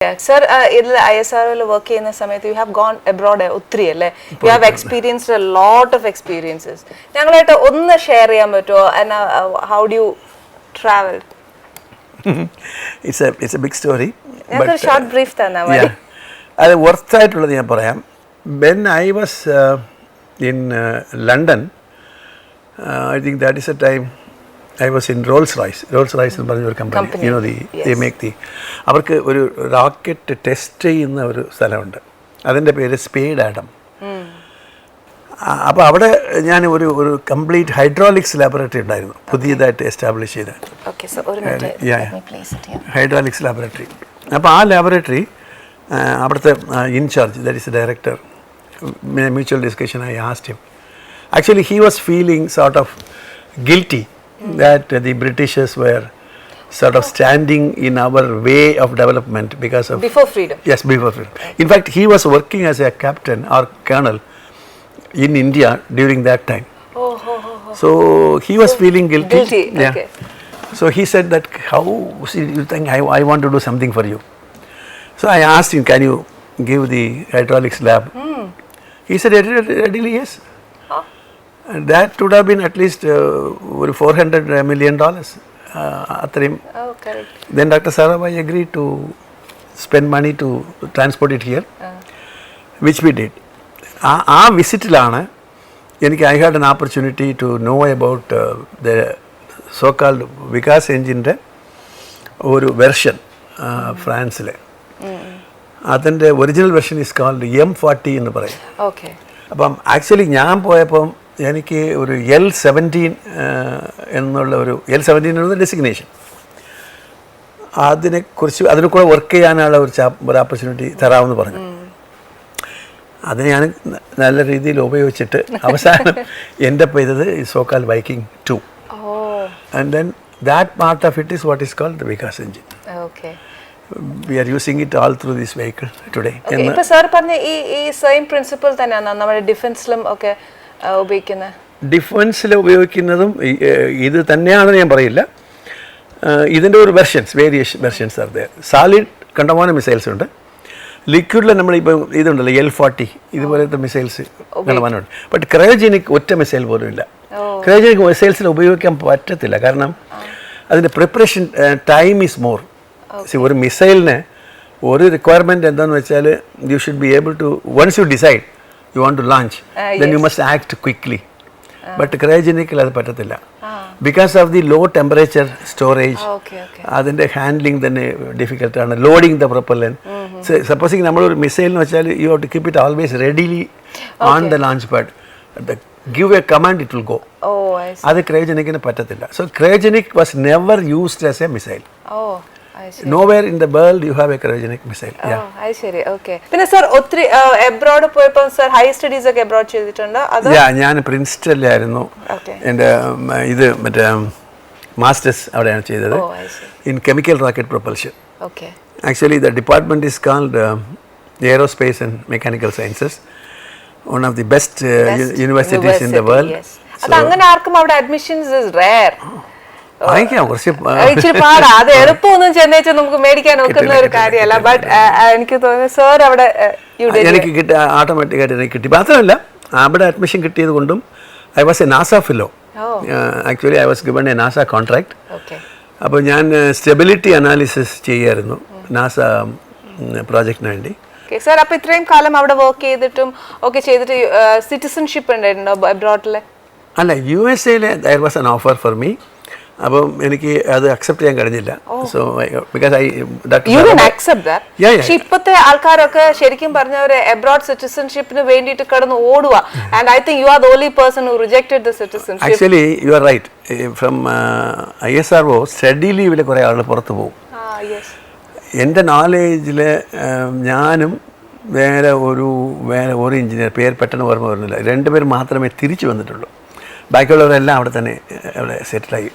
Sir, ISRO work ചെയ്യുന്ന സമയത്ത് you have gone abroad ഒത്തിരി അല്ലേ? You have experienced a lot of experiences. ഞങ്ങളായിട്ട് ഒന്ന് ഷെയർ ചെയ്യാൻ പറ്റുമോ? And how do you travel? It's a big story. ഞങ്ങൾക്ക് ഒരു ഷോർട്ട് ബ്രീഫ് തന്നാ മതി. അത് വർത്ത് ആയിട്ടുള്ളത് ഞാൻ പറയാം. When I was in London, I think that is a time I was in Rolls-Royce എന്ന് പറഞ്ഞ ഒരു company, you know, they make the അവർക്ക് ഒരു റോക്കറ്റ് ടെസ്റ്റ് ചെയ്യുന്ന ഒരു സ്ഥലമുണ്ട്, അതിൻ്റെ പേര് സ്പേഡ് ആഡം. അപ്പോൾ അവിടെ ഞാൻ ഒരു കംപ്ലീറ്റ് ഹൈഡ്രോളിക്സ് ലാബറട്ടറി ഉണ്ടായിരുന്നു, പുതിയതായിട്ട് എസ്റ്റാബ്ലിഷ് ചെയ്ത ഹൈഡ്രോളിക്സ് ലാബറട്ടറി. അപ്പോൾ ആ ലാബറട്ടറി അവിടുത്തെ incharge, that is director, mutual discussion I asked him. Actually he was feeling sort of guilty that the Britishers were sort of standing in our way of development because of before freedom. Yes, before freedom. In fact, he was working as a captain or colonel in India during that time. So he was feeling guilty. Yeah. Okay. So he said that, how you think I want to do something for you. So I asked him, can you give the hydraulics lab? He said readily yes. That would have been at least $400 million. Correct. Then Dr. Sarabhai agreed to spend money to transport it here, which we did. ആ വിസിറ്റിലാണ് എനിക്ക് I had an opportunity to know about the so-called Vikas എഞ്ചിൻ്റെ ഒരു version ഫ്രാൻസിലെ. അതിൻ്റെ original version is called M40 എന്ന് പറയും. Okay. അപ്പം actually ഞാൻ പോയപ്പം എനിക്ക് ഒരു L17 എന്നുള്ള ഒരു L17 എന്നുള്ള ഡെസിഗ്നേഷൻ, അതിനെ കൂടെ വർക്ക് ചെയ്യാനുള്ള ഒരു ഓപ്പർച്യൂണിറ്റി തരാമെന്ന് പറഞ്ഞു. അത് ഞാൻ നല്ല രീതിയിൽ ഉപയോഗിച്ചിട്ട് അവസാനം എൻ്റെ ചെയ്തത് so called Viking 2. And then that part of it is what is called the Vikas engine. We are using it all through this vehicle today. ഇപ്പോൾ സാർ പറഞ്ഞ ഈ സെയിം പ്രിൻസിപ്പിൾ തന്നെയാണ് നമ്മുടെ ഡിഫൻസിലും ഒക്കെ ഉപയോഗിക്കുന്നത്? ഡിഫൻസിൽ ഉപയോഗിക്കുന്നതും ഇത് തന്നെയാണെന്ന് ഞാൻ പറയില്ല. ഇതിൻ്റെ ഒരു variation versions are there. Solid കണ്ടമാനം മിസൈൽസ് ഉണ്ട്. ലിക്വിഡിൽ നമ്മളിപ്പോൾ ഇതുണ്ടല്ലോ L40 ഇതുപോലത്തെ മിസൈൽസ് കണ്ടമാനമുണ്ട്. ബട്ട് ക്രയോജനിക് ഒറ്റ മിസൈൽ പോലും ഇല്ല. ക്രയോജനിക് മിസൈൽസിൽ ഉപയോഗിക്കാൻ പറ്റത്തില്ല, കാരണം അതിൻ്റെ പ്രിപ്പറേഷൻ ടൈം ഈസ് മോർ. ഒരു മിസൈലിന് ഒരു റിക്വയർമെൻറ്റ് എന്താണെന്ന് വെച്ചാൽ you should be able to, once you decide you want to launch, then you must act quickly. But ക്രയോജനിക്കിൽ അത് പറ്റത്തില്ല, because of the low temperature storage. അതിൻ്റെ ഹാൻഡ്ലിംഗ് തന്നെ ഡിഫിക്കൽട്ടാണ്. Loading the propellant. സപ്പോസിങ് നമ്മളൊരു മിസൈലിന് വെച്ചാൽ you have to keep it always readily on the launch pad. Give a command, it will go. അത് ക്രയോജനിക്കിന് പറ്റത്തില്ല. So cryogenic was never used as a missile. Nowhere in the world you have a cryogenic missile. I see. Okay. പിന്നെ sir ഒത്തിരി abroad പോയപ്പോൾ sir high studies ഒക്കെ abroad ചെയ്തിട്ടുണ്ടോ? ഞാൻ പ്രിൻസ്റ്റണിലായിരുന്നു. എൻ്റെ ഇത് മറ്റേ മാസ്റ്റേഴ്സ് അവിടെയാണ് ചെയ്തത്, in chemical rocket propulsion. Actually the department is called aerospace and mechanical sciences, one of the best universities in the world. അത് അങ്ങനെ ആർക്കും അവിടെ അഡ്മിഷൻസ് ഇസ് റെയർ. ഇച്ചിരി പാടാ, അത് എളുപ്പമൊന്നും ചെന്നൈച്ച് നമുക്ക് മേടിക്കാൻ ഒക്കുന്ന ഒരു കാര്യമല്ല. ബട്ട് എനിക്ക് തോന്നുന്നു സാർ അവിടെ എനിക്ക് കിട്ടി, ഓട്ടോമാറ്റിക്കായിട്ട് എനിക്ക് കിട്ടി. മാത്രമല്ല അവിടെ അഡ്മിഷൻ കിട്ടിയത് കൊണ്ടും I was A NASA fellow. Actually I was given A NASA contract. അപ്പോൾ ഞാൻ സ്റ്റെബിലിറ്റി അനാലിസിസ് ചെയ്യായിരുന്നു നാസ പ്രോജക്റ്റിന് വേണ്ടി. സാർ അപ്പോൾ ഇത്രയും കാലം അവിടെ വർക്ക് ചെയ്തിട്ടും ഒക്കെ ചെയ്തിട്ട് സിറ്റിസൺഷിപ്പ് ഉണ്ടായിട്ടുണ്ടോ അബ്രോഡിലെ? അല്ല, USA there was an offer for me. അപ്പം എനിക്ക് അത് അക്സെപ്റ്റ് ചെയ്യാൻ കഴിഞ്ഞില്ല. സോ ബിക്കോസ് ഇപ്പോഴത്തെ ആൾക്കാരൊക്കെ ശരിക്കും പറഞ്ഞവര് എബ്രോഡ് സിറ്റിസൺഷിപ്പിന് വേണ്ടിയിട്ട് കിടന്ന് ഓടുക. And I think you are the only person who rejected the citizenship. Actually you are right. From ISRO study ലീവിൽ കുറേ ആളുകൾ പുറത്തു പോകും. എൻ്റെ നോളേജിൽ ഞാനും വേറെ ഒരു എഞ്ചിനീയർ, പേര് പെട്ടെന്ന് ഓർമ്മ വരുന്നില്ല, 2 പേർ മാത്രമേ തിരിച്ചു വന്നിട്ടുള്ളൂ. ബാക്കിയുള്ളവരെല്ലാം അവിടെ തന്നെ സെറ്റിലായി.